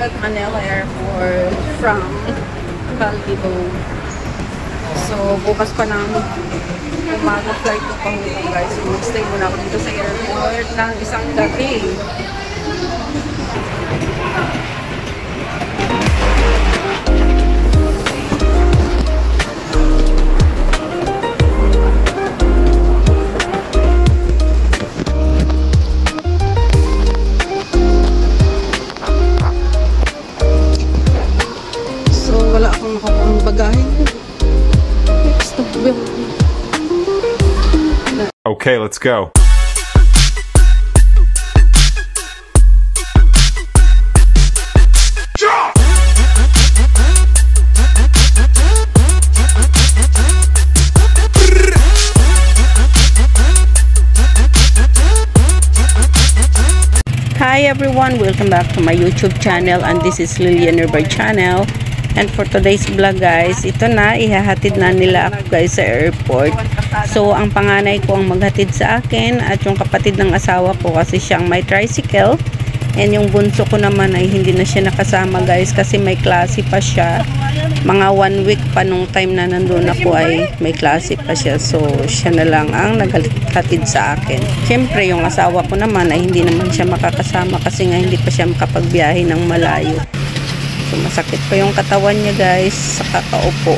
at Manila Airport from Calido. So, bukas pa ng umaga flight ko pang dito guys. So, stay muna ako dito sa airport ng isang gabi. Okay, let's go. Hi everyone, welcome back to my YouTube channel, and this is Lilian Herbert channel. And for today's vlog guys, ito na, ihahatid na nila ako guys sa airport. So ang panganay ko ang maghatid sa akin at yung kapatid ng asawa ko kasi siyang may tricycle. And yung bunso ko naman ay hindi na siya nakasama guys kasi may klase pa siya. Mga 1 week pa nung time na nandun ako ay may klase pa siya. So siya na lang ang naghatid sa akin. Siyempre yung asawa ko naman ay hindi naman siya makakasama kasi nga hindi pa siya makapagbiyahe ng malayo. So masakit pa yung katawan niya guys sa kakaupo.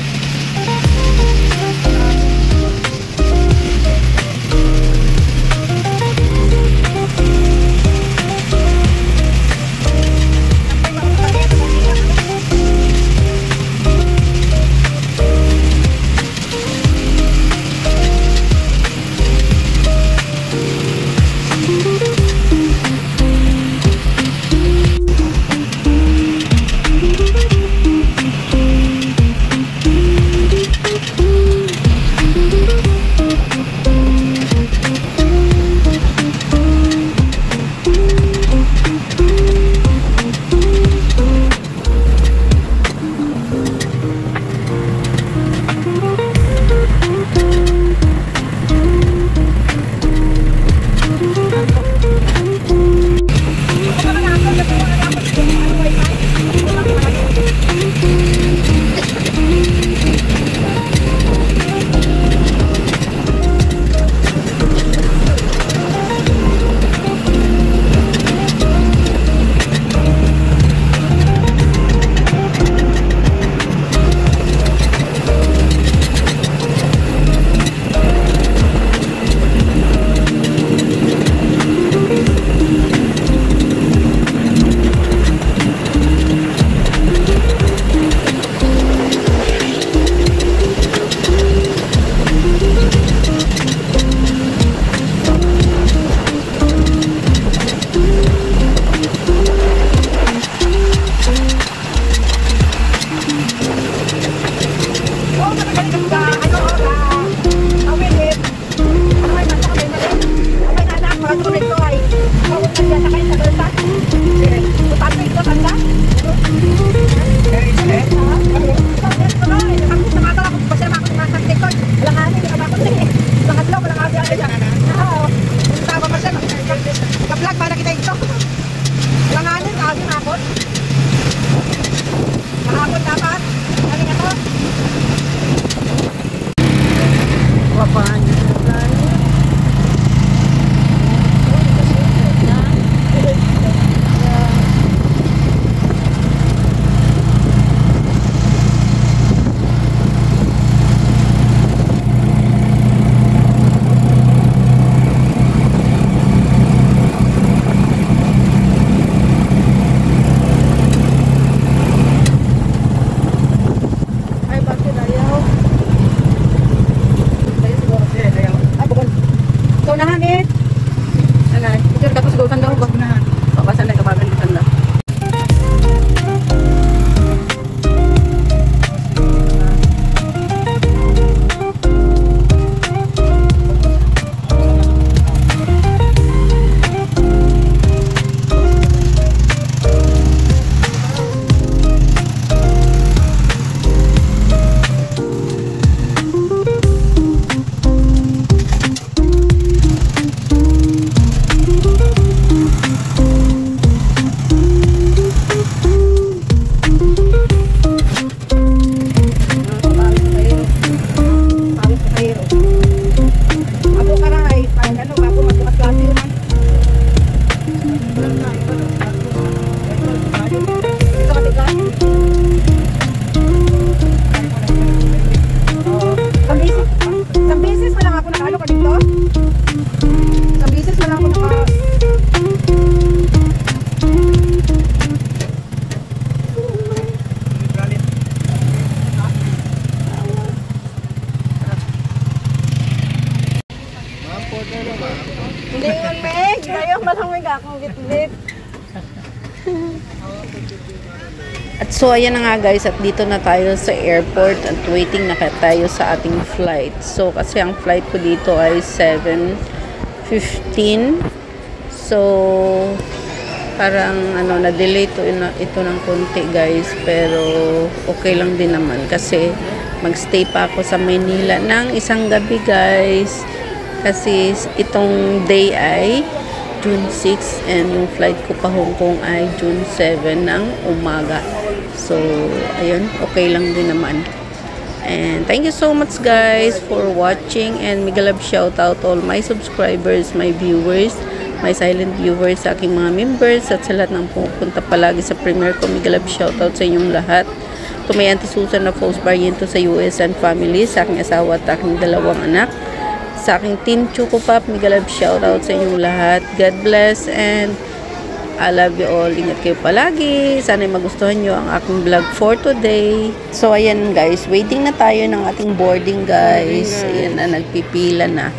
At so, ayan na nga guys, at dito na tayo sa airport at waiting na tayo sa ating flight. So, kasi ang flight ko dito ay 7:15. So, parang na-delay ito ng konti guys, pero okay lang din naman kasi magstay pa ako sa Manila ng isang gabi guys. Kasi itong day ay June 6 and yung flight ko pa Hong Kong ay June 7 ng umaga. So, ayun, okay lang din naman. And thank you so much guys for watching, and mega love shout out all my subscribers, my viewers, my silent viewers, sa aking mga members, at sa lahat ng pupunta palagi sa premiere ko. Mega love shout out sa inyong lahat. To may Auntie Susan na Falls Barriento sa US and family, sa aking asawa at aking dalawang anak, sa aking team Choco Pop, mega love shout out sa inyong lahat. God bless and I love you all. Ingat kayo palagi. Sana'y magustuhan nyo ang aking vlog for today. So, ayan guys. Waiting na tayo ng ating boarding guys. Ayan na, nagpipila na.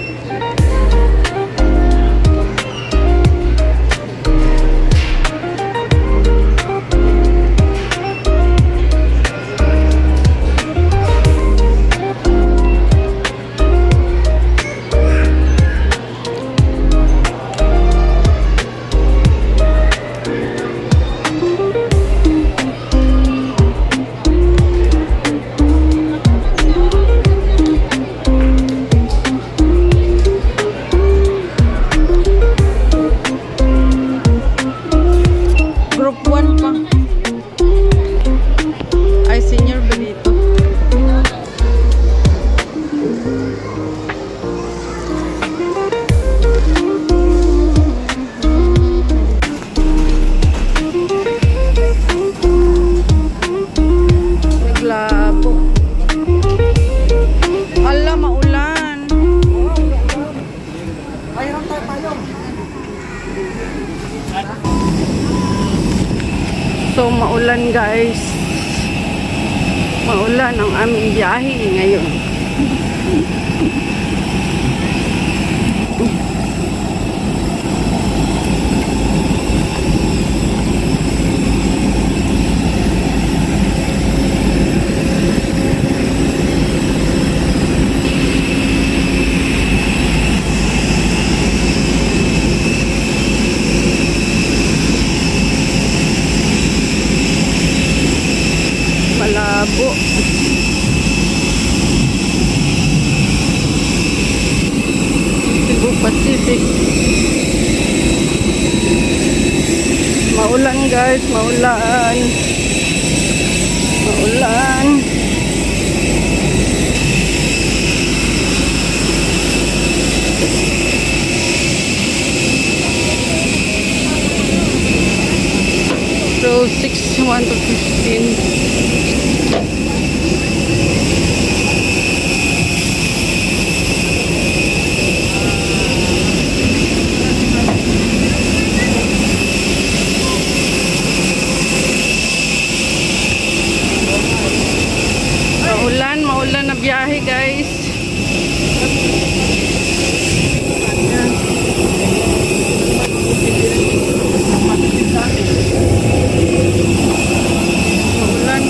So, maulan guys. Maulan ang aming biyahe ngayon. Malabo. Cebu Pacific. Maulan guys, maulan. Maulan. So 6:1 to 15. Maulan na biyahe guys. Maulan.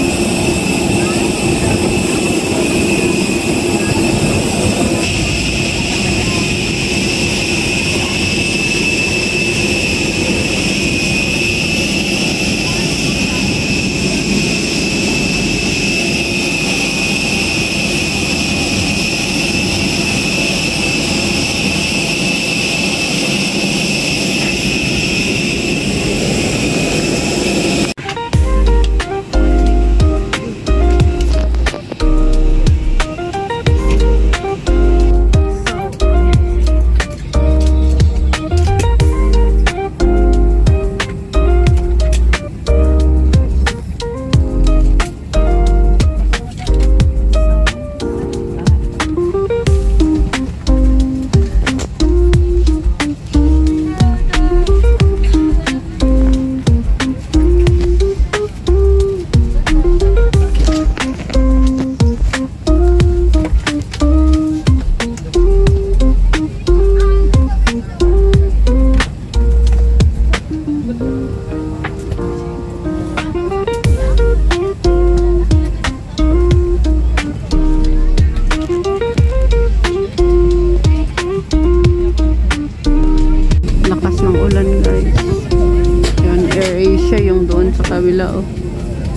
lang doon sa kabila, oh.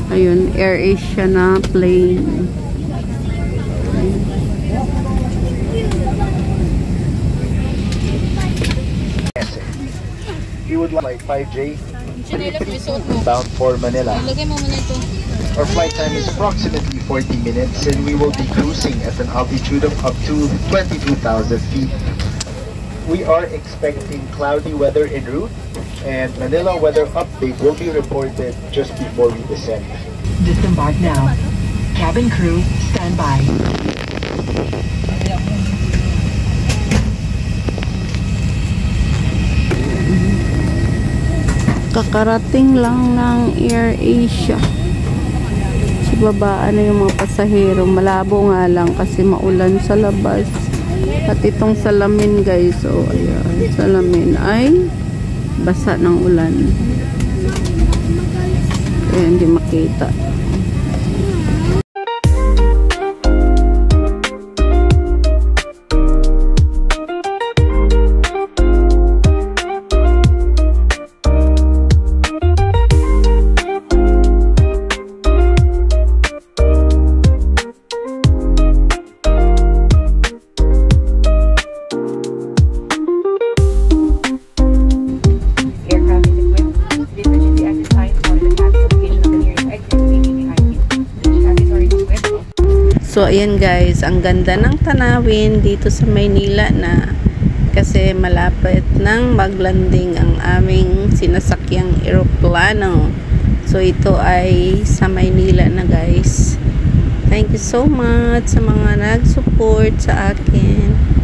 Ayun, AirAsia na plane. You would like 5J bound for Manila. Our flight time is approximately 40 minutes and we will be cruising at an altitude of up to 22,000 feet. We are expecting cloudy weather en route and Manila weather update will be reported just before we descend. Disembark now. Cabin crew, stand by. Kakarating lang ng AirAsia. Babaan na yung mga pasahero. Malabo nga lang kasi maulan sa labas. At itong salamin guys, oh ayan, salamin ay basa ng ulan. Kaya hindi makita. So, ayan guys, ang ganda ng tanawin dito sa Maynila na kasi malapit nang maglanding ang aming sinasakyang eroplano. So, ito ay sa Maynila na guys. Thank you so much sa mga nag-support sa akin.